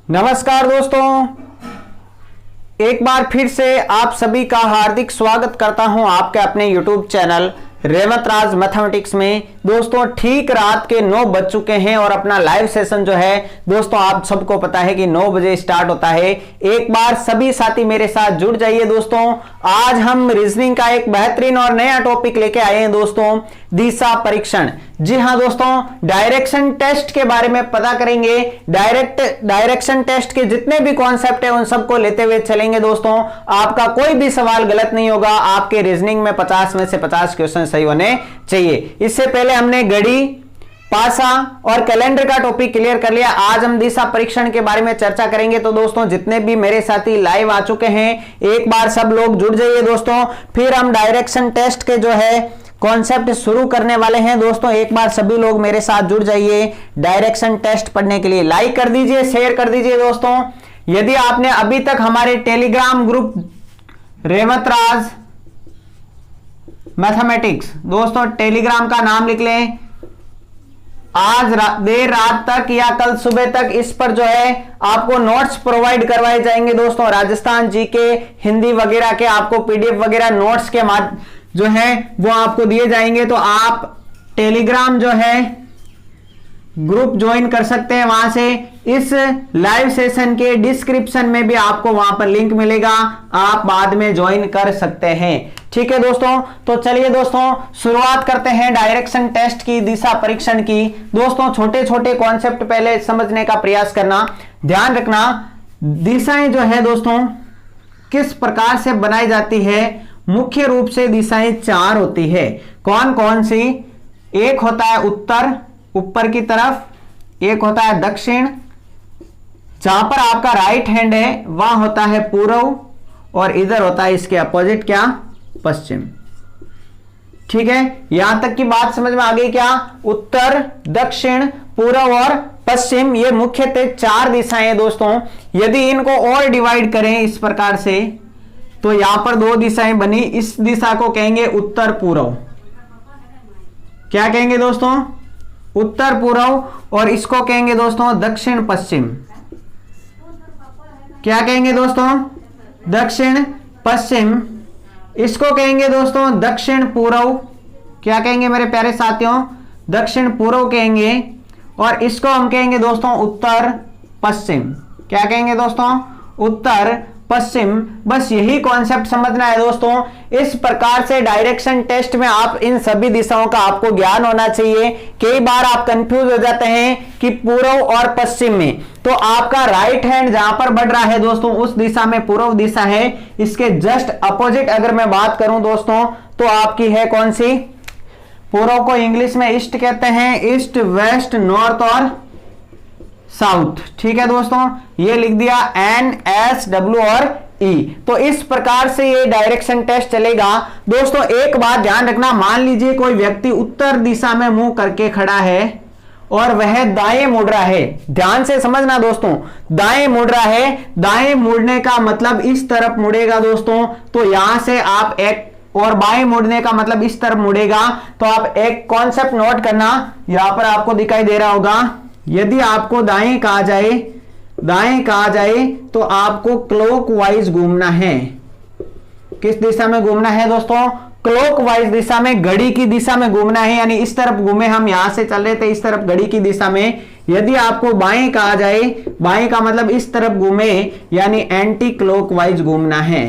नमस्कार दोस्तों, एक बार फिर से आप सभी का हार्दिक स्वागत करता हूं आपके अपने YouTube चैनल रेवत राज मैथमेटिक्स में। दोस्तों ठीक रात के 9 बज चुके हैं और अपना लाइव सेशन जो है दोस्तों आप सबको पता है कि 9 बजे स्टार्ट होता है। एक बार सभी साथी मेरे साथ जुड़ जाइए दोस्तों। आज हम रीजनिंग का एक बेहतरीन और नया टॉपिक लेके आए हैं दोस्तों, दिशा परीक्षण। जी हां दोस्तों, डायरेक्शन टेस्ट के बारे में पता करेंगे। डायरेक्शन टेस्ट के जितने भी कॉन्सेप्ट है उन सबको लेते हुए चलेंगे दोस्तों। आपका कोई भी सवाल गलत नहीं होगा, आपके रीजनिंग में 50 में से 50 क्वेश्चन सही होने चाहिए। इससे पहले हमने घड़ी, पासा और कैलेंडर का टॉपिक क्लियर कर लिया। आज हम दिशा परीक्षण के बारे में चर्चा करेंगे। तो दोस्तों जितने भी मेरे साथी लाइव आ चुके हैं एक बार सब लोग जुड़ जाइए दोस्तों। फिर हम डायरेक्शन टेस्ट के जो है कॉन्सेप्ट शुरू करने वाले हैं दोस्तों। एक बार सभी लोग मेरे साथ जुड़ जाइए डायरेक्शन टेस्ट पढ़ने के लिए। लाइक कर दीजिए, शेयर कर दीजिए दोस्तों। यदि आपने अभी तक हमारे टेलीग्राम ग्रुप रेवत राज मैथमेटिक्स दोस्तों टेलीग्राम का नाम लिख लें। आज देर रात तक या कल सुबह तक इस पर जो है आपको नोट्स प्रोवाइड करवाए जाएंगे दोस्तों। राजस्थान जीके, हिंदी वगैरह के आपको पीडीएफ वगैरह नोट्स के जो है वो आपको दिए जाएंगे। तो आप टेलीग्राम जो है ग्रुप ज्वाइन कर सकते हैं वहां से। इस लाइव सेशन के डिस्क्रिप्शन में भी आपको वहां पर लिंक मिलेगा, आप बाद में ज्वाइन कर सकते हैं। ठीक है दोस्तों, तो चलिए दोस्तों शुरुआत करते हैं डायरेक्शन टेस्ट की, दिशा परीक्षण की। दोस्तों छोटे छोटे कॉन्सेप्ट पहले समझने का प्रयास करना, ध्यान रखना। दिशाएं जो है दोस्तों किस प्रकार से बनाई जाती है? मुख्य रूप से दिशाएं 4 होती है। कौन कौन सी? एक होता है उत्तर ऊपर की तरफ, एक होता है दक्षिण जहां पर आपका राइट हैंड है, वहां होता है पूर्व, और इधर होता है इसके अपोजिट क्या? पश्चिम। ठीक है, यहां तक की बात समझ में आ गई क्या? उत्तर, दक्षिण, पूर्व और पश्चिम, ये मुख्यतः 4 दिशाएं हैं दोस्तों। यदि इनको और डिवाइड करें इस प्रकार से तो यहां पर 2 दिशाएं बनी। इस दिशा को कहेंगे उत्तर पूर्व। क्या कहेंगे दोस्तों? उत्तर पूर्व। और इसको कहेंगे दोस्तों दक्षिण पश्चिम। क्या कहेंगे दोस्तों? दक्षिण पश्चिम। इसको कहेंगे दोस्तों दक्षिण पूर्व। क्या कहेंगे मेरे प्यारे साथियों? दक्षिण पूर्व कहेंगे। और इसको हम कहेंगे दोस्तों उत्तर पश्चिम। क्या कहेंगे दोस्तों? उत्तर पश्चिम। बस यही कॉन्सेप्ट समझना है दोस्तों। इस प्रकार से डायरेक्शन टेस्ट में आप इन सभी दिशाओं का आपको ज्ञान होना चाहिए। कई बार आप कंफ्यूज हो जाते हैं कि पूर्व और पश्चिम में, तो आपका राइट हैंड जहां पर बढ़ रहा है दोस्तों उस दिशा में पूर्व दिशा है। इसके जस्ट अपोजिट अगर मैं बात करूं दोस्तों तो आपकी है कौन सी? पूर्व को इंग्लिश में ईस्ट कहते हैं, ईस्ट, वेस्ट, नॉर्थ और साउथ। ठीक है दोस्तों, ये लिख दिया NSW और E। तो इस प्रकार से ये डायरेक्शन टेस्ट चलेगा दोस्तों। एक बात ध्यान रखना, मान लीजिए कोई व्यक्ति उत्तर दिशा में मुंह करके खड़ा है और वह दाएं मुड़ रहा है। ध्यान से समझना दोस्तों, दाएं मुड़ रहा है। दाएं मुड़ने का मतलब इस तरफ मुड़ेगा दोस्तों। तो यहां से आप एक, और बाएं मुड़ने का मतलब इस तरफ मुड़ेगा। तो आप एक कॉन्सेप्ट नोट करना, यहां पर आपको दिखाई दे रहा होगा। यदि आपको दाएं कहा जाए तो आपको क्लॉकवाइज घूमना है। किस दिशा में घूमना है दोस्तों? क्लॉकवाइज दिशा में, घड़ी की दिशा में घूमना है। यानी इस तरफ घूमे, हम यहां से चल रहे थे इस तरफ घड़ी की दिशा में। यदि आपको बाएं कहा जाए, बाएं का मतलब इस तरफ घूमे, यानी एंटी क्लॉकवाइज घूमना है।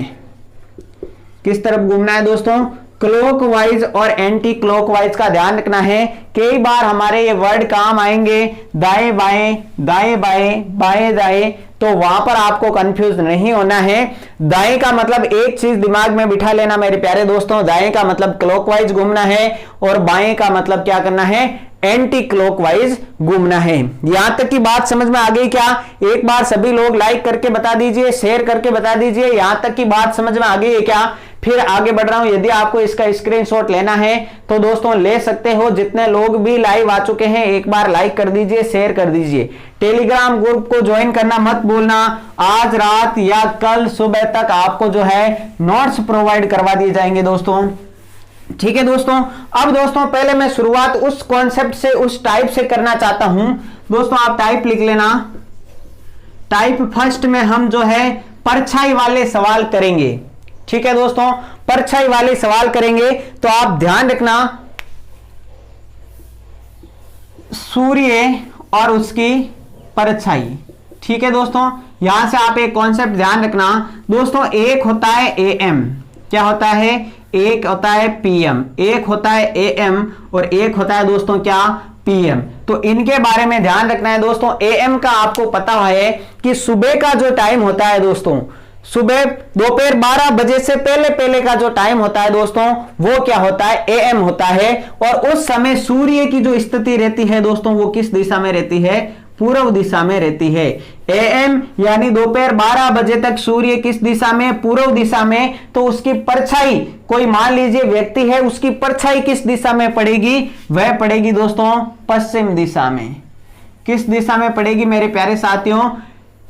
किस तरफ घूमना है दोस्तों? क्लॉकवाइज और एंटी क्लॉकवाइज का ध्यान रखना है। कई बार हमारे ये वर्ड काम आएंगे दाएं बाएं, दाएं बाएं, बाएं दाएं, तो वहां पर आपको कंफ्यूज नहीं होना है। दाएं का मतलब एक चीज दिमाग में बिठा लेना मेरे प्यारे दोस्तों, दाएं का मतलब क्लॉकवाइज घूमना है और बाएं का मतलब क्या करना है? एंटी क्लॉकवाइज घूमना है। यहां तक की बात समझ में आ गई क्या? एक बार सभी लोग लाइक करके बता दीजिए, शेयर करके बता दीजिए यहां तक की बात समझ में आ गई है क्या? फिर आगे बढ़ रहा हूं। यदि आपको इसका स्क्रीनशॉट लेना है तो दोस्तों ले सकते हो। जितने लोग भी लाइव आ चुके हैं एक बार लाइक कर दीजिए, शेयर कर दीजिए। टेलीग्राम ग्रुप को ज्वाइन करना मत भूलना। आज रात या कल सुबह तक आपको जो है नोट्स प्रोवाइड करवा दिए जाएंगे दोस्तों। ठीक है दोस्तों, अब दोस्तों पहले मैं शुरुआत उस कॉन्सेप्ट से, उस टाइप से करना चाहता हूं। दोस्तों आप टाइप लिख लेना, टाइप फर्स्ट में हम जो है परछाई वाले सवाल करेंगे। ठीक है दोस्तों, परछाई वाले सवाल करेंगे। तो आप ध्यान रखना, सूर्य और उसकी परछाई। ठीक है दोस्तों, यहां से आप एक कॉन्सेप्ट ध्यान रखना दोस्तों, एक होता है एएम, क्या होता है, एक होता है पीएम, एक होता है एएम और एक होता है दोस्तों क्या, पीएम। तो इनके बारे में ध्यान रखना है दोस्तों। एएम का आपको पता है कि सुबह का जो टाइम होता है दोस्तों, सुबह दोपहर 12 बजे से पहले पहले का जो टाइम होता है दोस्तों, वो क्या होता है, एएम होता है। और उस समय सूर्य की जो स्थिति रहती है दोस्तों, वो किस दिशा में रहती है, पूर्व दिशा में रहती है। एएम यानी दोपहर 12 बजे तक सूर्य किस दिशा में, पूर्व दिशा में। तो उसकी परछाई, कोई मान लीजिए व्यक्ति है, उसकी परछाई किस दिशा में पड़ेगी, वह पड़ेगी दोस्तों पश्चिम दिशा में। किस दिशा में पड़ेगी मेरे प्यारे साथियों,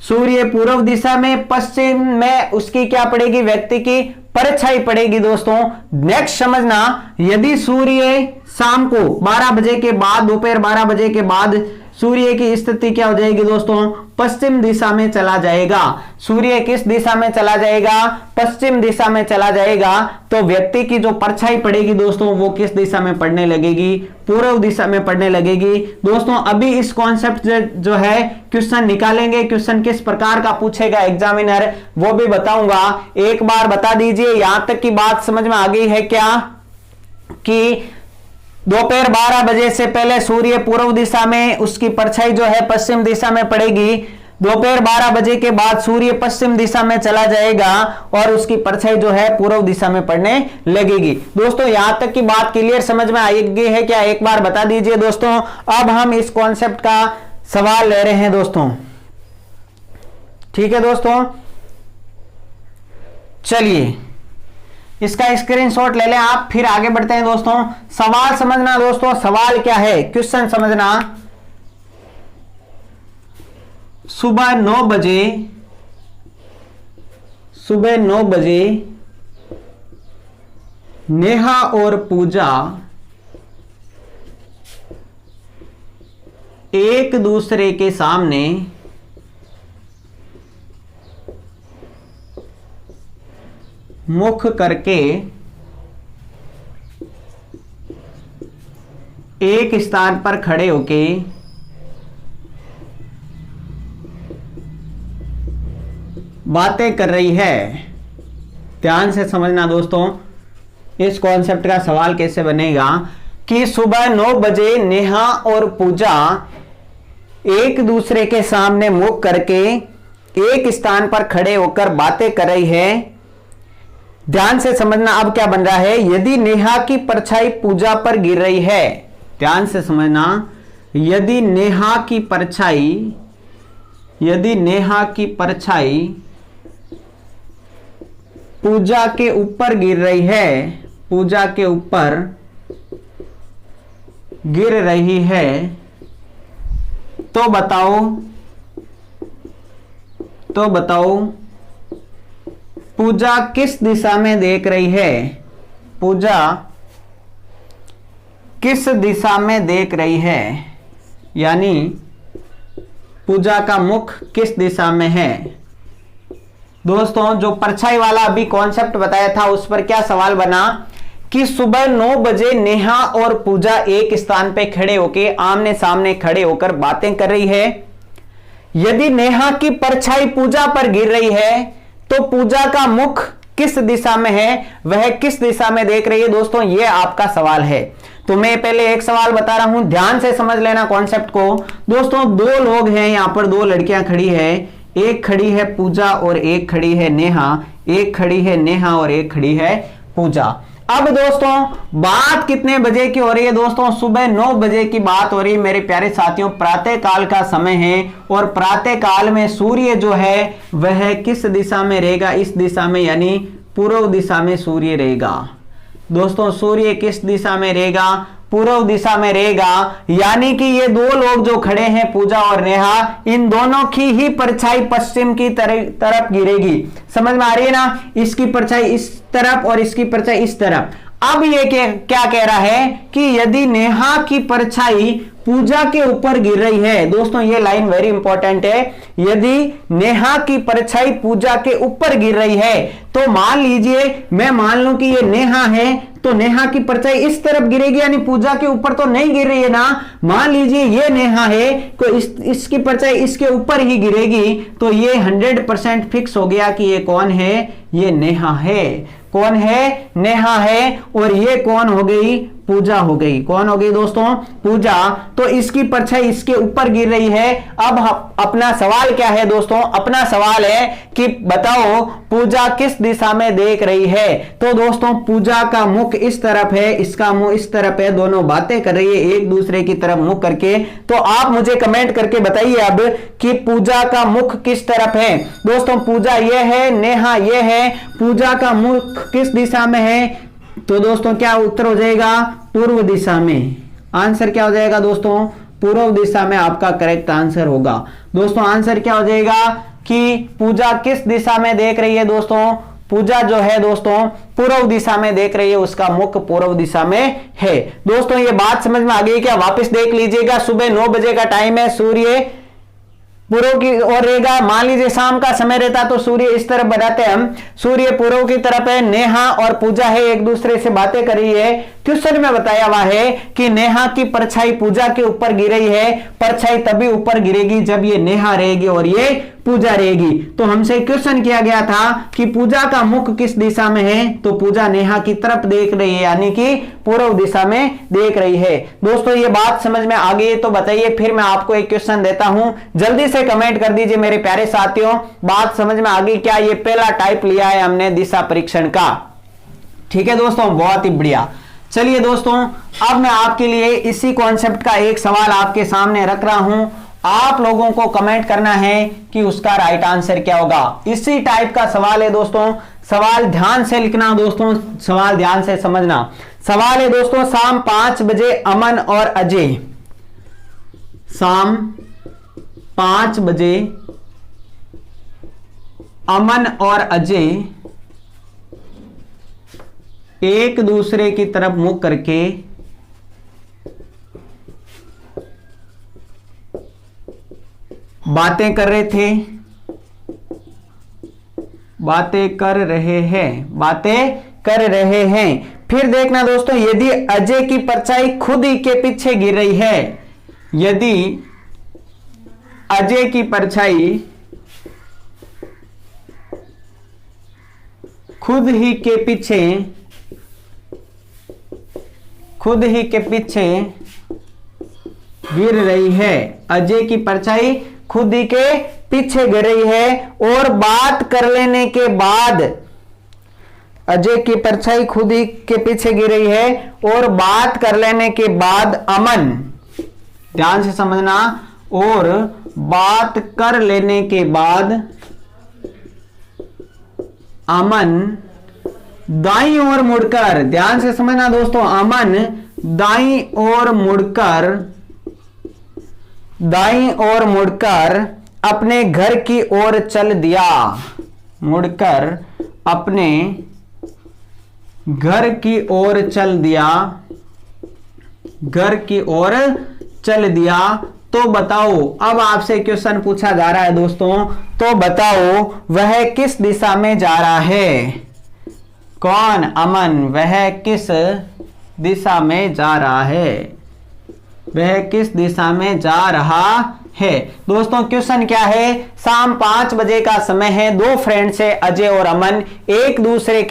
सूर्य पूर्व दिशा में, पश्चिम में उसकी क्या पड़ेगी, व्यक्ति की परछाई पड़ेगी दोस्तों। नेक्स्ट समझना, यदि सूर्य शाम को 12 बजे के बाद, दोपहर 12 बजे के बाद सूर्य की स्थिति क्या हो जाएगी दोस्तों, पश्चिम दिशा में चला जाएगा। सूर्य किस दिशा में चला जाएगा, पश्चिम दिशा में चला जाएगा। तो व्यक्ति की जो परछाई पड़ेगी दोस्तों, वो किस दिशा में पड़ने लगेगी, पूर्व दिशा में पड़ने लगेगी। दोस्तों अभी इस कॉन्सेप्ट जो है क्वेश्चन निकालेंगे, क्वेश्चन किस प्रकार का पूछेगा एग्जामिनर वो भी बताऊंगा। एक बार बता दीजिए, यहां तक की बात समझ में आ गई है क्या, कि दोपहर 12 बजे से पहले सूर्य पूर्व दिशा में, उसकी परछाई जो है पश्चिम दिशा में पड़ेगी। दोपहर 12 बजे के बाद सूर्य पश्चिम दिशा में चला जाएगा और उसकी परछाई जो है पूर्व दिशा में पड़ने लगेगी। दोस्तों यहां तक की बात क्लियर समझ में आई गई है क्या, एक बार बता दीजिए दोस्तों। अब हम इस कॉन्सेप्ट का सवाल ले रहे हैं दोस्तों। ठीक है दोस्तों, चलिए इसका स्क्रीनशॉट ले लें आप, फिर आगे बढ़ते हैं दोस्तों। सवाल समझना दोस्तों, सवाल क्या है, क्वेश्चन समझना। सुबह 9 बजे नेहा और पूजा एक दूसरे के सामने मुख करके एक स्थान पर खड़े होके बातें कर रही है। ध्यान से समझना दोस्तों, इस कॉन्सेप्ट का सवाल कैसे बनेगा कि सुबह 9 बजे नेहा और पूजा एक दूसरे के सामने मुख करके एक स्थान पर खड़े होकर बातें कर रही है। ध्यान से समझना, अब क्या बन रहा है, यदि नेहा की परछाई पूजा पर गिर रही है, ध्यान से समझना, यदि नेहा की परछाई पूजा के ऊपर गिर रही है, पूजा के ऊपर गिर रही है, तो बताओ पूजा किस दिशा में देख रही है, पूजा किस दिशा में देख रही है, यानी पूजा का मुख किस दिशा में है। दोस्तों जो परछाई वाला अभी कॉन्सेप्ट बताया था उस पर क्या सवाल बना कि सुबह 9 बजे नेहा और पूजा एक स्थान पे खड़े होकर आमने सामने खड़े होकर बातें कर रही है। यदि नेहा की परछाई पूजा पर गिर रही है तो पूजा का मुख किस दिशा में है, वह किस दिशा में देख रही है। दोस्तों ये आपका सवाल है। तो मैं पहले एक सवाल बता रहा हूं, ध्यान से समझ लेना कॉन्सेप्ट को। दोस्तों 2 लोग हैं, यहां पर 2 लड़कियां खड़ी है, एक खड़ी है पूजा और एक खड़ी है नेहा, एक खड़ी है नेहा और एक खड़ी है पूजा। अब दोस्तों बात कितने बजे की हो रही है दोस्तों, सुबह 9 बजे की बात हो रही है मेरे प्यारे साथियों। प्रातः काल का समय है और प्रातः काल में सूर्य जो है वह किस दिशा में रहेगा, इस दिशा में, यानी पूर्व दिशा में सूर्य रहेगा। दोस्तों सूर्य किस दिशा में रहेगा, पूर्व दिशा में रहेगा। यानी कि ये 2 लोग जो खड़े हैं पूजा और नेहा, इन दोनों की ही परछाई पश्चिम की तरफ गिरेगी। समझ में आ रही है ना, इसकी परछाई इस तरफ और इसकी परछाई इस तरफ। अब ये क्या कह रहा है कि यदि नेहा की परछाई पूजा के ऊपर गिर रही है। दोस्तों ये लाइन वेरी इंपॉर्टेंट है। यदि नेहा की परछाई पूजा के ऊपर गिर रही है तो मान लीजिए मैं मान लूं कि ये नेहा है, तो नेहा की परछाई इस तरफ गिरेगी, यानी पूजा के ऊपर तो नहीं गिर रही है ना। मान लीजिए ये नेहा है तो इसकी परछाई इसके ऊपर ही गिरेगी, तो ये 100% फिक्स हो गया कि ये कौन है, ये नेहा है। कौन है, नेहा है। और ये कौन हो गई, पूजा हो गई। कौन हो गई दोस्तों, पूजा। तो इसकी परछाई इसके ऊपर गिर रही है। अब अपना सवाल क्या है दोस्तों, अपना सवाल है कि बताओ पूजा किस दिशा में देख रही है। तो दोस्तों पूजा का मुख इस तरफ है, इसका मुंह इस तरफ है, दोनों बातें कर रही है एक दूसरे की तरफ मुख करके। तो आप मुझे कमेंट करके बताइए अब कि पूजा का मुख किस तरफ है। दोस्तों पूजा ये है, नेहा ये है, पूजा का मुख किस दिशा में है। तो दोस्तों क्या उत्तर हो जाएगा, पूर्व दिशा में। आंसर क्या हो जाएगा दोस्तों, पूर्व दिशा में आपका करेक्ट आंसर होगा। दोस्तों आंसर क्या हो जाएगा कि पूजा किस दिशा में देख रही है। दोस्तों पूजा जो है दोस्तों पूर्व दिशा में देख रही है, उसका मुख पूर्व दिशा में है। दोस्तों ये बात समझ में आ गई क्या, वापस देख लीजिएगा। सुबह 9 बजे का टाइम है, सूर्य पूर्व की ओर रहेगा। मान लीजिए शाम का समय रहता तो सूर्य इस तरफ बनाते हैं हम, सूर्य पूर्व की तरफ है, नेहा और पूजा है एक दूसरे से बातें कर रही है। क्वेश्चन में बताया हुआ है कि नेहा की परछाई पूजा के ऊपर गिर रही है। परछाई तभी ऊपर गिरेगी जब ये नेहा रहेगी और ये पूजा रहेगी। तो हमसे क्वेश्चन किया गया था कि पूजा का मुख किस दिशा में है, तो पूजा नेहा की तरफ देख रही है, यानी कि पूर्व दिशा में देख रही है। दोस्तों ये बात समझ में आ गई तो बताइए, फिर मैं आपको एक क्वेश्चन देता हूं, जल्दी से कमेंट कर दीजिए मेरे प्यारे साथियों। बात समझ में आ गई क्या, ये पहला टाइप लिया है हमने दिशा परीक्षण का। ठीक है दोस्तों, बहुत ही बढ़िया। चलिए दोस्तों अब मैं आपके लिए इसी कॉन्सेप्ट का एक सवाल आपके सामने रख रहा हूं। आप लोगों को कमेंट करना है कि उसका राइट आंसर क्या होगा। इसी टाइप का सवाल है दोस्तों, सवाल ध्यान से लिखना दोस्तों, सवाल ध्यान से समझना। सवाल है दोस्तों, शाम 5 बजे अमन और अजय, शाम 5 बजे अमन और अजय एक दूसरे की तरफ मुख करके बातें कर रहे थे, बातें कर रहे हैं। फिर देखना दोस्तों, यदि अजय की परछाई खुद ही के पीछे गिर रही है, यदि अजय की परछाई खुद ही के पीछे गिर रही है, अजय की परछाई खुद ही के पीछे गिर रही है और बात कर लेने के बाद, अजय की परछाई खुद ही के पीछे गिर रही है और बात कर लेने के बाद अमन, ध्यान से समझना, और बात कर लेने के बाद अमन दाईं ओर मुड़कर, ध्यान से समझना दोस्तों, अमन दाईं ओर मुड़कर अपने घर की ओर चल दिया, मुड़कर अपने घर की ओर चल दिया। तो बताओ, अब आपसे क्वेश्चन पूछा जा रहा है दोस्तों, तो बताओ वह किस दिशा में जा रहा है। कौन, अमन, वह किस दिशा में जा रहा है, वह किस दिशा में जा रहा है। दोस्तों क्वेश्चन क्या है, शाम 5 बजे का समय है, दो फ्रेंड्स है अजय और अमन, एक दूसरे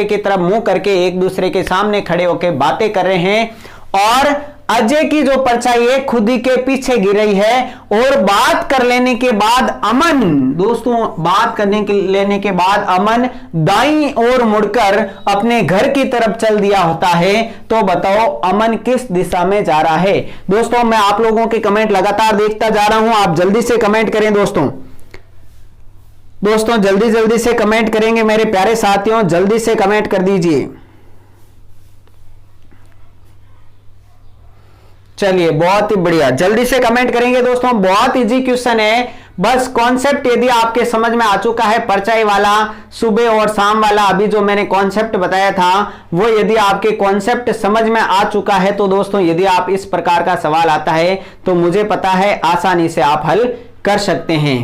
की तरफ मुंह करके एक दूसरे के सामने खड़े होकर बातें कर रहे हैं और अजय की जो परछाई है खुद ही के पीछे गिर रही है और बात कर लेने के बाद अमन, दोस्तों बात लेने के बाद अमन दाईं ओर मुड़कर अपने घर की तरफ चल दिया होता है। तो बताओ अमन किस दिशा में जा रहा है। दोस्तों मैं आप लोगों के कमेंट लगातार देखता जा रहा हूं, आप जल्दी से कमेंट करें दोस्तों जल्दी से कमेंट करेंगे मेरे प्यारे साथियों, जल्दी से कमेंट कर दीजिए। चलिए बहुत ही बढ़िया, जल्दी से कमेंट करेंगे दोस्तों। बहुत इजी क्वेश्चन है, बस कॉन्सेप्ट यदि आपके समझ में आ चुका है, परछाई वाला, सुबह और शाम वाला, अभी जो मैंने कॉन्सेप्ट बताया था वो यदि आपके कॉन्सेप्ट समझ में आ चुका है तो दोस्तों यदि आप इस प्रकार का सवाल आता है तो मुझे पता है आसानी से आप हल कर सकते हैं।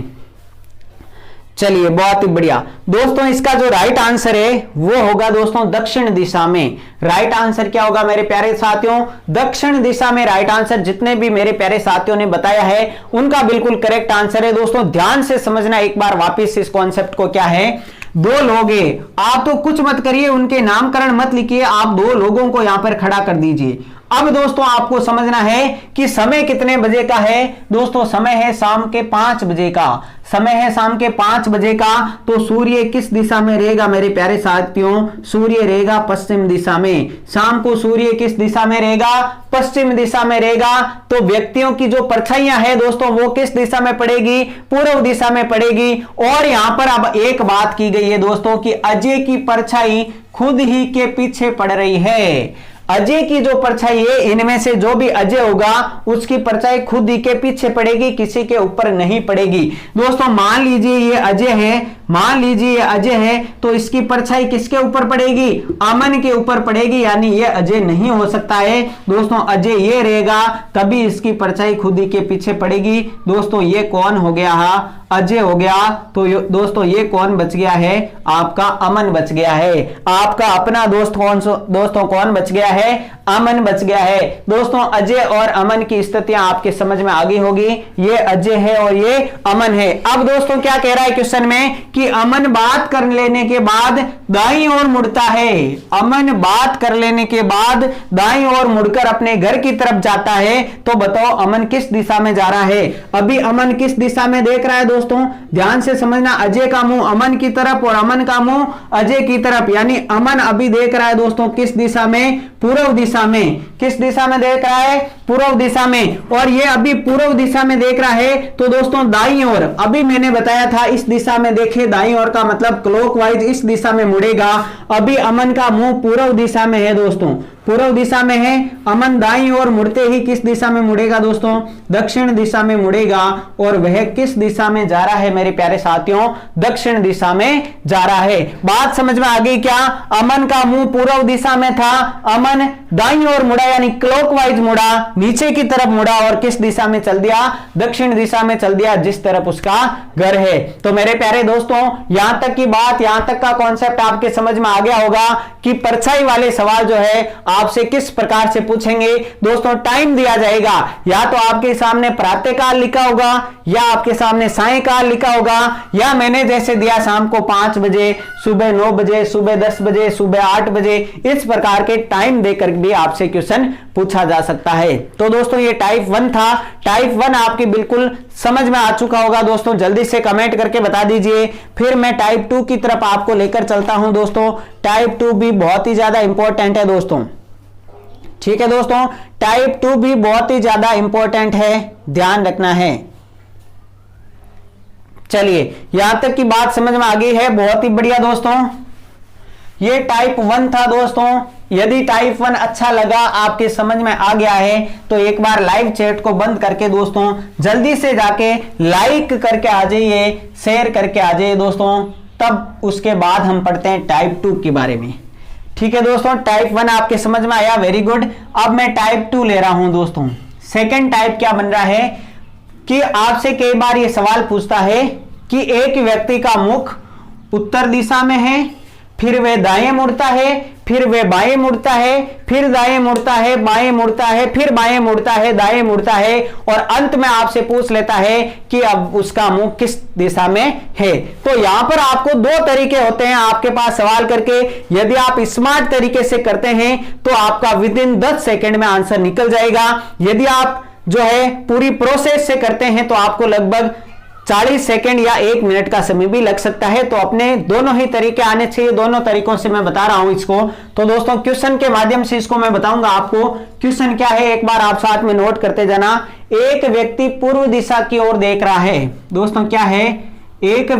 चलिए बहुत ही बढ़िया दोस्तों, इसका जो राइट आंसर है वो होगा दोस्तों दक्षिण दिशा में। राइट आंसर क्या होगा मेरे प्यारे साथियों? दक्षिण दिशा में राइट आंसर। जितने भी मेरे प्यारे साथियों ने बताया है उनका बिल्कुल करेक्ट आंसर है दोस्तों। ध्यान से समझना एक बार वापस इस कॉन्सेप्ट को। क्या है? दो लोग हैं, आप तो कुछ मत करिए, उनके नामकरण मत लिखिए, आप दो लोगों को यहां पर खड़ा कर दीजिए। अब दोस्तों आपको समझना है कि समय कितने बजे का है। दोस्तों समय है शाम के 5 बजे का, समय है शाम के 5 बजे का। तो सूर्य किस दिशा में रहेगा मेरे प्यारे साथियों? सूर्य रहेगा पश्चिम दिशा में। शाम को सूर्य किस दिशा में रहेगा? पश्चिम दिशा में रहेगा। तो व्यक्तियों की जो परछाइयां है दोस्तों वो किस दिशा में पड़ेगी? पूर्व दिशा में पड़ेगी। और यहां पर अब एक बात की गई है दोस्तों कि अजय की परछाई खुद ही के पीछे पड़ रही है। अजय की जो परछाई है, इनमें से जो भी अजय होगा उसकी परछाई खुद ही के पीछे पड़ेगी, किसी के ऊपर नहीं पड़ेगी। दोस्तों मान लीजिए ये अजय है, मान लीजिए ये अजय है, तो इसकी परछाई किसके ऊपर पड़ेगी? अमन के ऊपर पड़ेगी, यानी ये अजय नहीं हो सकता है दोस्तों। अजय ये रहेगा तभी इसकी परछाई खुद ही के पीछे पड़ेगी। दोस्तों ये कौन हो गया? अजय हो गया। तो दोस्तों ये कौन बच गया है? आपका अमन बच गया है। आपका अपना दोस्तों कौन बच गया है? अमन बच गया है। दोस्तों अजय और अमन की स्थितियां आपके समझ में आ गई होगी। ये अजय है और ये अमन है। अब दोस्तों क्या कह रहा है क्वेश्चन में कि अमन बात कर लेने के बाद दाईं ओर मुड़ता है। अमन बात कर लेने के बाद दाईं ओर मुड़कर अपने घर की तरफ जाता है। तो बताओ अमन किस दिशा में जा रहा है? अभी अमन किस दिशा में देख रहा है दोस्तों? ध्यान से समझना, अजय का मुंह अमन की तरफ और अमन का मुंह अजय की तरफ, यानी अमन अभी देख रहा है दोस्तों किस दिशा में? पूर्व दिशा में। किस दिशा में देख रहा है? पूर्व दिशा में। और ये अभी पूर्व दिशा में देख रहा है तो दोस्तों दाईं ओर, अभी मैंने बताया था इस दिशा में देखे, दाईं ओर का मतलब क्लॉकवाइज इस दिशा में मुड़ेगा। अभी अमन का मुंह पूर्व दिशा में है दोस्तों, पूर्व दिशा में है। अमन दाईं ओर मुड़ते ही किस दिशा में मुड़ेगा दोस्तों? दक्षिण दिशा में मुड़ेगा। और वह किस दिशा में जा रहा है मेरे प्यारे साथियों? दक्षिण दिशा में जा रहा है। बात समझ में आ गई क्या? अमन का मुंह पूर्व दिशा में था, अमन दाईं ओर मुड़ा यानी क्लॉकवाइज मुड़ा, नीचे की तरफ मुड़ा और किस दिशा में चल दिया? दक्षिण दिशा में चल दिया, जिस तरफ उसका घर है। तो मेरे प्यारे दोस्तों यहां तक की बात, यहां तक का कॉन्सेप्ट आपके समझ में आ गया होगा कि परछाई वाले सवाल जो है आपसे किस प्रकार से पूछेंगे। दोस्तों टाइम दिया जाएगा, या तो आपके सामने प्रातःकाल लिखा होगा, या आपके सामने सायंकाल लिखा होगा, या मैंने जैसे दिया शाम को 5 बजे, सुबह 9 बजे, सुबह 10 बजे, सुबह 8 बजे, इस प्रकार के टाइम देकर भी आपसे क्वेश्चन पूछा जा सकता है। तो दोस्तों ये टाइप 1 था। टाइप 1 आपकी बिल्कुल समझ में आ चुका होगा दोस्तों, जल्दी से कमेंट करके बता दीजिए। फिर मैं टाइप 2 की तरफ आपको लेकर चलता हूं दोस्तों। टाइप 2 भी बहुत ही ज्यादा इंपॉर्टेंट है दोस्तों, ठीक है दोस्तों। टाइप 2 भी बहुत ही ज्यादा इंपॉर्टेंट है, ध्यान रखना है। चलिए यहां तक की बात समझ में आ गई है, बहुत ही बढ़िया दोस्तों। ये टाइप 1 था दोस्तों। यदि टाइप 1 अच्छा लगा, आपके समझ में आ गया है, तो एक बार लाइव चैट को बंद करके दोस्तों जल्दी से जाके लाइक करके आ जाइए, शेयर करके आ जाइए दोस्तों। तब उसके बाद हम पढ़ते हैं टाइप 2 के बारे में, ठीक है दोस्तों। टाइप 1 आपके समझ में आया, वेरी गुड। अब मैं टाइप 2 ले रहा हूं दोस्तों। सेकंड टाइप क्या बन रहा है कि आपसे कई बार ये सवाल पूछता है कि एक व्यक्ति का मुख उत्तर दिशा में है, फिर वह दाएं मुड़ता है, फिर वह बाएं मुड़ता है, फिर दाएं मुड़ता है, बाएं मुड़ता है, फिर बाएं मुड़ता है, दाएं मुड़ता है, और अंत में आपसे पूछ लेता है कि अब उसका मुंह किस दिशा में है। तो यहां पर आपको 2 तरीके होते हैं आपके पास सवाल करके। यदि आप स्मार्ट तरीके से करते हैं तो आपका विदिन 10 सेकेंड में आंसर निकल जाएगा। यदि आप जो है पूरी प्रोसेस से करते हैं तो आपको लगभग 40 सेकेंड या 1 मिनट का समय भी लग सकता है। तो अपने दोनों ही तरीके आने चाहिए, दोनों तरीकों से मैं बता रहा हूं इसको। तो दोस्तों क्वेश्चन के माध्यम से इसको मैं बताऊंगा आपको। क्वेश्चन क्या है एक बार आप साथ में नोट करते जाना। एक व्यक्ति पूर्व दिशा की ओर देख रहा है। दोस्तों क्या है? एक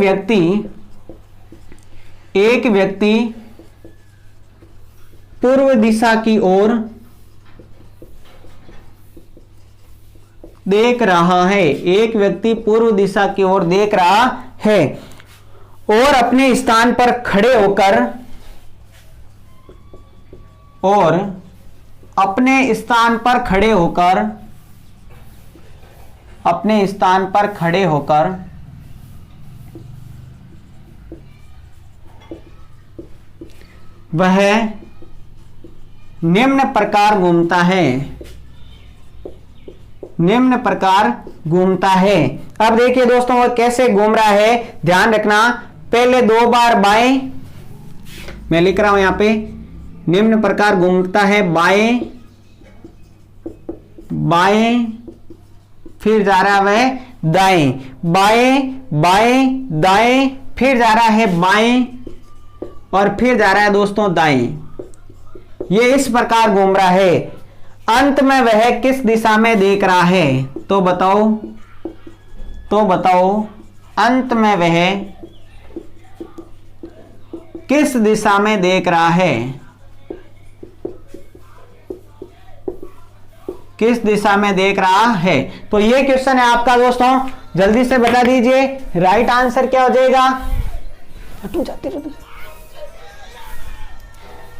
व्यक्ति पूर्व दिशा की ओर देख रहा है, एक व्यक्ति पूर्व दिशा की ओर देख रहा है और अपने स्थान पर खड़े होकर वह निम्न प्रकार घूमता है। अब देखिए दोस्तों वो कैसे घूम रहा है, ध्यान रखना। पहले 2 बार बाएं, मैं लिख रहा हूं यहां पे, निम्न प्रकार घूमता है बाएं बाएं, फिर जा रहा है वह दाएं, बाएं बाएं दाएं, फिर जा रहा है बाएं और फिर जा रहा है दोस्तों दाएं। ये इस प्रकार घूम रहा है। अंत में वह किस दिशा में देख रहा है? तो बताओ अंत में वह किस दिशा में देख रहा है? किस दिशा में देख रहा है? तो ये क्वेश्चन है आपका दोस्तों, जल्दी से बता दीजिए राइट आंसर क्या हो जाएगा।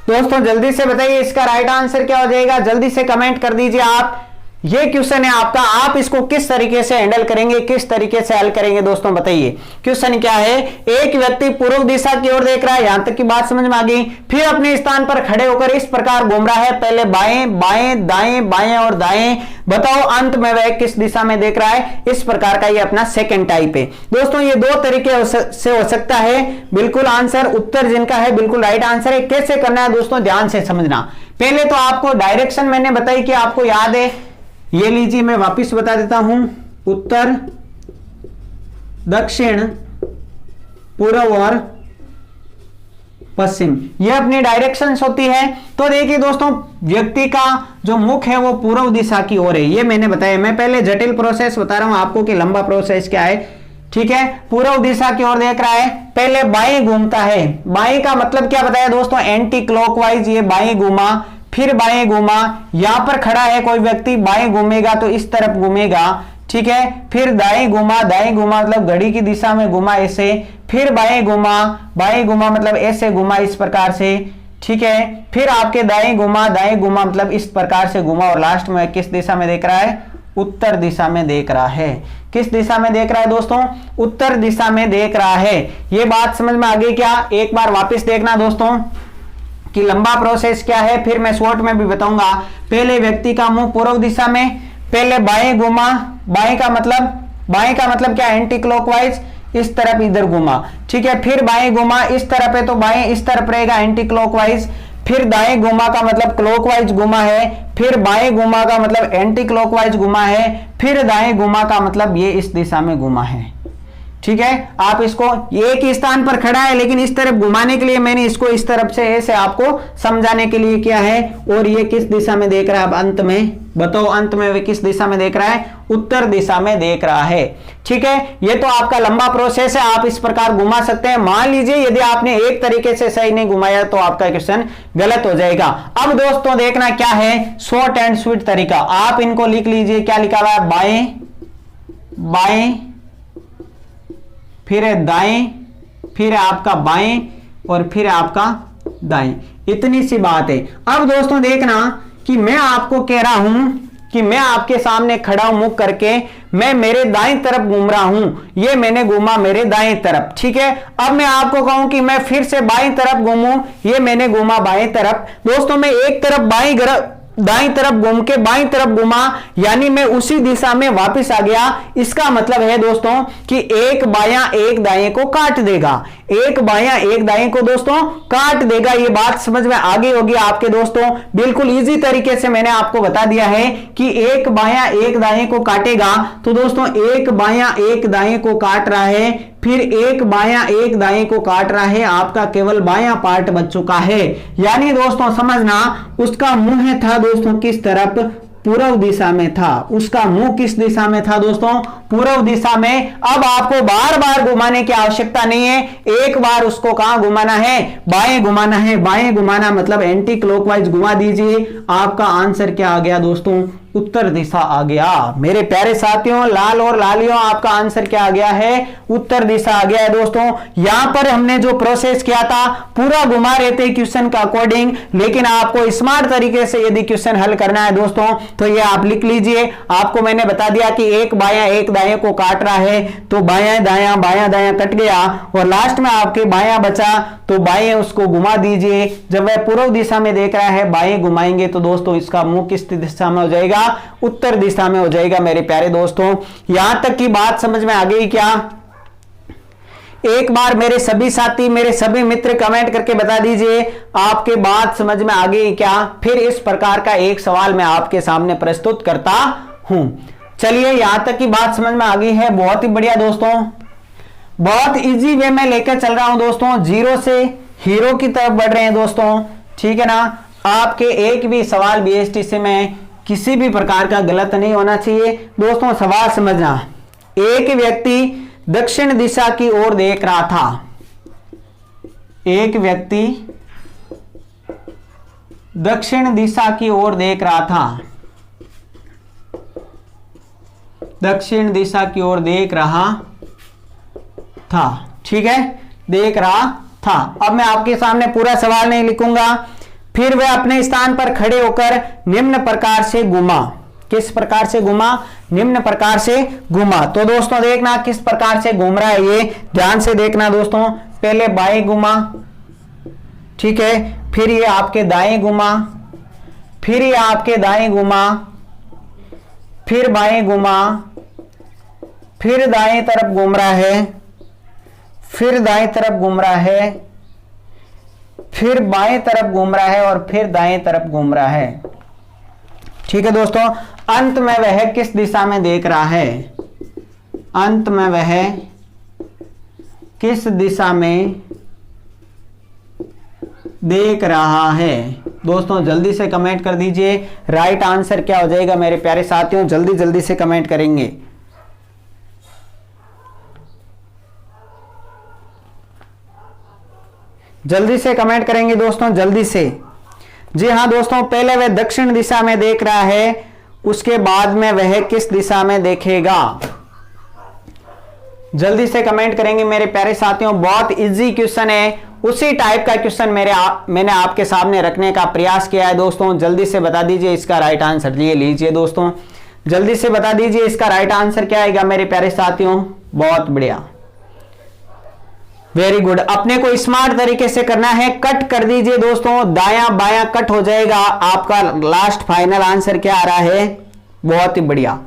दोस्तों जल्दी से बताइए इसका राइट आंसर क्या हो जाएगा, जल्दी से कमेंट कर दीजिए आप। ये क्वेश्चन है आपका, आप इसको किस तरीके से हैंडल करेंगे, किस तरीके से हल करेंगे दोस्तों बताइए। क्वेश्चन क्या है, एक व्यक्ति पूर्व दिशा की ओर देख रहा है, यहां तक की बात समझ में आ गई। फिर अपने स्थान पर खड़े होकर इस प्रकार घूम रहा है, पहले बाएं बाएं दाएं बाएं और दाएं। बताओ अंत में वह किस दिशा में देख रहा है। इस प्रकार का ये अपना सेकंड टाइप है दोस्तों। ये 2 तरीके से हो सकता है। बिल्कुल आंसर उत्तर जिनका है बिल्कुल राइट आंसर है। कैसे करना है दोस्तों ध्यान से समझना। पहले तो आपको डायरेक्शन मैंने बताई कि आपको याद है, ये लीजिए मैं वापस बता देता हूं, उत्तर दक्षिण पूर्व और पश्चिम, यह अपनी डायरेक्शंस होती है। तो देखिए दोस्तों व्यक्ति का जो मुख है वो पूर्व दिशा की ओर है, ये मैंने बताया। मैं पहले जटिल प्रोसेस बता रहा हूं आपको कि लंबा प्रोसेस क्या है, ठीक है। पूर्व दिशा की ओर देख रहा है, पहले बाएं घूमता है। बाएं का मतलब क्या बताया दोस्तों, एंटी क्लॉकवाइज, ये बाएं घूमा, फिर बाएं घूमा। यहां पर खड़ा है कोई व्यक्ति, बाएं घूमेगा तो इस तरफ घूमेगा, ठीक है। फिर दाएं घूमा मतलब घड़ी की दिशा में घूमा ऐसे, फिर बाएं घूमा मतलब ऐसे घूमा इस प्रकार से, ठीक है। फिर आपके दाएं घूमा मतलब इस प्रकार से घूमा और लास्ट में किस दिशा में देख रहा है, उत्तर दिशा में देख रहा है। किस दिशा में देख रहा है दोस्तों, उत्तर दिशा में देख रहा है। ये बात समझ में आ गई क्या? एक बार वापस देखना दोस्तों कि लंबा प्रोसेस क्या है, फिर मैं शॉर्ट में भी बताऊंगा। पहले व्यक्ति का मुंह पूर्व दिशा में, पहले बाएं घूमा, बाएं का मतलब क्या, एंटी क्लॉकवाइज, इस तरफ इधर घूमा, ठीक है। फिर बाएं घूमा, इस तरफ है तो बाएं इस तरफ रहेगा एंटी क्लॉकवाइज। फिर दाएं घूमा का मतलब क्लॉकवाइज घुमा है, फिर बाएं घुमा का मतलब एंटी क्लॉकवाइज घुमा है, फिर दाएं घुमा का मतलब ये इस दिशा में घुमा है, ठीक है। आप इसको एक ही स्थान पर खड़ा है लेकिन इस तरफ घुमाने के लिए मैंने इसको इस तरफ से ऐसे आपको समझाने के लिए किया है। और ये किस दिशा में देख रहा है, अब अंत में बताओ, अंत में वे किस दिशा में देख रहा है, उत्तर दिशा में देख रहा है, ठीक है। ये तो आपका लंबा प्रोसेस है, आप इस प्रकार घुमा सकते हैं। मान लीजिए यदि आपने एक तरीके से सही नहीं घुमाया तो आपका क्वेश्चन गलत हो जाएगा। अब दोस्तों देखना क्या है, शॉर्ट एंड स्वीट तरीका। आप इनको लिख लीजिए, क्या लिखा हुआ है, बाएं बाएं, फिर है दाएं, फिर है आपका बाएं और फिर है आपका दाएं। इतनी सी बात है। अब दोस्तों देखना कि मैं आपको कह रहा हूं कि मैं आपके सामने खड़ा हूं मुख करके, मैं मेरे दाएं तरफ घूम रहा हूं, ये मैंने घूमा मेरे दाएं तरफ, ठीक है। अब मैं आपको कहूं कि मैं फिर से बाएं तरफ घूमूं, ये मैंने घूमा बाएं तरफ। दोस्तों मैं एक तरफ दाईं तरफ घूम के बाईं तरफ घुमा, यानी मैं उसी दिशा में वापस आ गया। इसका मतलब है दोस्तों कि एक बायां एक दाएं को काट देगा, एक बायां एक दाएं को दोस्तों काट देगा। ये बात समझ में आ गई होगी आपके दोस्तों। बिल्कुल इजी तरीके से मैंने आपको बता दिया है कि एक बायां एक दाएं को काटेगा। तो दोस्तों एक बायां एक दाएं को काट रहा है, फिर एक बायां एक दाएं को काट रहा है, आपका केवल बायां पार्ट बच चुका है। यानी दोस्तों समझना, उसका मुंह था दोस्तों किस तरफ, पूर्व दिशा में था। उसका मुंह किस दिशा में था दोस्तों, पूर्व दिशा में। अब आपको बार बार घुमाने की आवश्यकता नहीं है, एक बार उसको कहां घुमाना है, बाएं घुमाना है। बाएं घुमाना मतलब एंटी क्लॉकवाइज घुमा दीजिए। आपका आंसर क्या आ गया दोस्तों, उत्तर दिशा आ गया। मेरे प्यारे साथियों, लाल और लालियों, आपका आंसर क्या आ गया है? उत्तर दिशा आ गया है दोस्तों। यहां पर हमने जो प्रोसेस किया था पूरा घुमा रहे थे क्वेश्चन का अकॉर्डिंग, लेकिन आपको स्मार्ट तरीके से यदि क्वेश्चन हल करना है दोस्तों तो ये आप लिख लीजिए। आपको मैंने बता दिया कि एक बायां एक दाएं को काट रहा है, तो बायां दायां कट गया और लास्ट में आपके बायां बचा, तो बाएं उसको घुमा दीजिए। जब वह पूर्व दिशा में देख रहा है, बाएं घुमाएंगे तो दोस्तों इसका मुंह किस दिशा में हो जाएगा? उत्तर दिशा में हो जाएगा मेरे प्यारे दोस्तों। यहां तक की बात समझ में आ गई क्या? एक बार मेरे सभी साथी, मेरे सभी मित्र कमेंट करके बता दीजिए आपके बात समझ में आ गई क्या? फिर इस प्रकार का एक सवाल मैं आपके सामने प्रस्तुत करता हूं। चलिए, यहां तक की बात समझ में आ गई है, बहुत ही बढ़िया दोस्तों। बहुत इजी वे में लेकर चल रहा हूं दोस्तों, जीरो से हीरो की तरफ बढ़ रहे हैं दोस्तों, ठीक है ना। आपके एक भी सवाल बीएसटीसी में किसी भी प्रकार का गलत नहीं होना चाहिए दोस्तों। सवाल समझना, एक व्यक्ति दक्षिण दिशा की ओर देख रहा था। एक व्यक्ति दक्षिण दिशा की ओर देख रहा था। दक्षिण दिशा की ओर देख रहा था, ठीक है, देख रहा था। अब मैं आपके सामने पूरा सवाल नहीं लिखूंगा। फिर वह अपने स्थान पर खड़े होकर निम्न प्रकार से घूमा। किस प्रकार से घूमा? निम्न प्रकार से घूमा। तो दोस्तों देखना किस प्रकार से घूम रहा है, ये ध्यान से देखना दोस्तों। पहले बाएं घूमा, ठीक है, फिर ये आपके दाएं घूमा, फिर ये आपके दाएं घूमा, फिर बाएं घूमा, फिर दाएं तरफ घूम रहा है, फिर दाएं तरफ घूम रहा है, फिर बाएं तरफ घूम रहा है और फिर दाएं तरफ घूम रहा है, ठीक है दोस्तों। अंत में वह किस दिशा में देख रहा है? अंत में वह किस दिशा में देख रहा है? दोस्तों जल्दी से कमेंट कर दीजिए, राइट आंसर क्या हो जाएगा मेरे प्यारे साथियों? जल्दी जल्दी से कमेंट करेंगे। जल्दी से कमेंट करेंगे दोस्तों, जल्दी से। जी हाँ दोस्तों, पहले वह दक्षिण दिशा में देख रहा है, उसके बाद में वह किस दिशा में देखेगा? जल्दी से कमेंट करेंगे मेरे प्यारे साथियों। बहुत इजी क्वेश्चन है, उसी टाइप का क्वेश्चन मैंने आपके सामने रखने का प्रयास किया है दोस्तों। जल्दी से बता दीजिए इसका राइट आंसर। ये लीजिए दोस्तों, जल्दी से बता दीजिए इसका राइट आंसर क्या आएगा मेरे प्यारे साथियों। बहुत बढ़िया, वेरी गुड। अपने को स्मार्ट तरीके से करना है, कट कर दीजिए दोस्तों, दायां बायां कट हो जाएगा। आपका लास्ट फाइनल आंसर क्या आ रहा है? बहुत ही बढ़िया,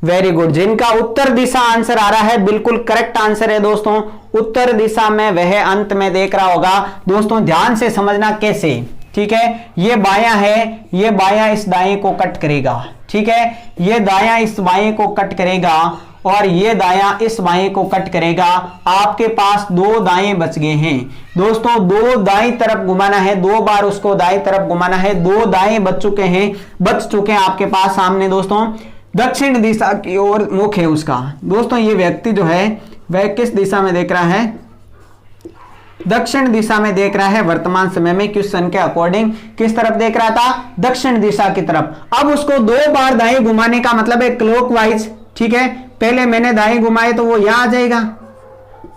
वेरी गुड। जिनका उत्तर दिशा आंसर आ रहा है बिल्कुल करेक्ट आंसर है दोस्तों। उत्तर दिशा में वह अंत में देख रहा होगा। दोस्तों ध्यान से समझना कैसे, ठीक है। ये बायां है, ये बायां इस दाएं को कट करेगा, ठीक है। ये दायां इस बाएं को कट करेगा और ये दायां इस बाएं को कट करेगा। आपके पास दो दाएं बच गए हैं दोस्तों। दो दाएं तरफ घुमाना है, दो बार उसको दाएं तरफ घुमाना है। दो दाएं बच चुके हैं आपके पास सामने दोस्तों। दक्षिण दिशा की ओर मुख है उसका। दोस्तों ये व्यक्ति जो है वह किस दिशा में देख रहा है? दक्षिण दिशा में देख रहा है। वर्तमान समय में क्वेश्चन के अकॉर्डिंग किस तरफ देख रहा था? दक्षिण दिशा की तरफ। अब उसको दो बार दाएं घुमाने का मतलब है क्लॉकवाइज, ठीक है। पहले मैंने दाएं घुमाए तो वो यहां आ जाएगा,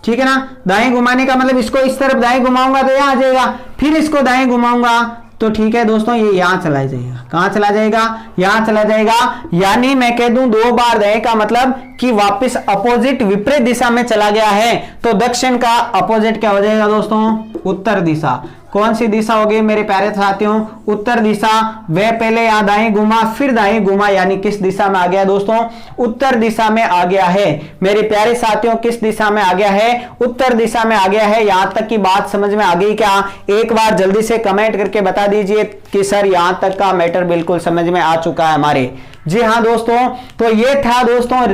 ठीक है ना। दाएं घुमाने का मतलब इसको इस तरफ दाएं घुमाऊंगा तो यहां आ जाएगा, फिर इसको दाएं घुमाऊंगा तो ठीक है दोस्तों ये यहां चला जाएगा। कहां चला जाएगा? यहां चला जाएगा। यानी मैं कह दूं दो बार दाएं का मतलब कि वापस अपोजिट विपरीत दिशा में चला गया है। तो दक्षिण का अपोजिट क्या हो जाएगा दोस्तों? उत्तर दिशा। कौन सी दिशा होगी मेरे प्यारे साथियों? उत्तर दिशा। वह पहले यहां दाएं घुमा फिर दाएं घुमा, यानी किस दिशा में आ गया दोस्तों? उत्तर दिशा में आ गया है मेरे प्यारे साथियों। किस दिशा में आ गया है? उत्तर दिशा में आ गया है। यहां तक की बात समझ में आ गई क्या? एक बार जल्दी से कमेंट करके बता दीजिए कि सर यहां तक का मैटर बिल्कुल समझ में आ चुका है हमारे। जी हाँ दोस्तों, तो ये था दोस्तों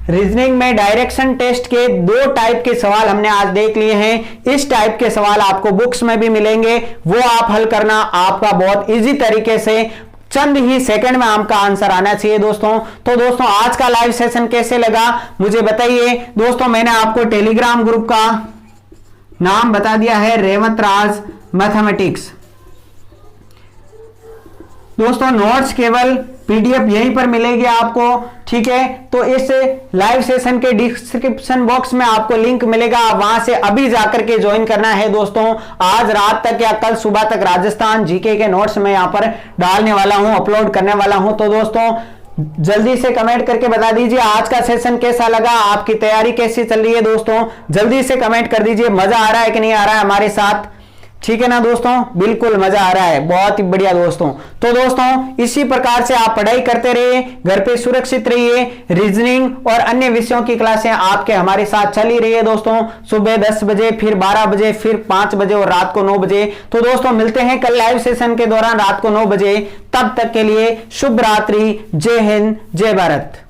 रीजनिंग में डायरेक्शन टेस्ट के दो टाइप के सवाल हमने आज देख लिए हैं। इस टाइप के सवाल आपको बुक्स में भी मिलेंगे, वो आप हल करना। आपका बहुत इजी तरीके से चंद ही सेकंड में आपका आंसर आना चाहिए दोस्तों। तो दोस्तों आज का लाइव सेशन कैसे लगा मुझे बताइए दोस्तों। मैंने आपको टेलीग्राम ग्रुप का नाम बता दिया है, रेवंत राज मैथमेटिक्स। दोस्तों नोट्स केवल पीडीएफ यहीं पर मिलेगी आपको, ठीक है। तो इस लाइव सेशन के डिस्क्रिप्शन बॉक्स में आपको लिंक मिलेगा, वहां से अभी जाकर के ज्वाइन करना है दोस्तों। आज रात तक या कल सुबह तक राजस्थान जीके के नोट्स में यहां पर डालने वाला हूं, अपलोड करने वाला हूं। तो दोस्तों जल्दी से कमेंट करके बता दीजिए आज का सेशन कैसा लगा, आपकी तैयारी कैसी चल रही है दोस्तों। जल्दी से कमेंट कर दीजिए, मजा आ रहा है कि नहीं आ रहा है हमारे साथ, ठीक है ना दोस्तों। बिल्कुल मजा आ रहा है, बहुत ही बढ़िया दोस्तों। तो दोस्तों इसी प्रकार से आप पढ़ाई करते रहिए, घर पे सुरक्षित रहिए। रीजनिंग और अन्य विषयों की क्लासें आपके हमारे साथ चल ही रही है दोस्तों, सुबह 10 बजे, फिर 12 बजे, फिर 5 बजे और रात को 9 बजे। तो दोस्तों मिलते हैं कल लाइव सेशन के दौरान रात को 9 बजे। तब तक के लिए शुभ रात्रि, जय हिंद, जय भारत।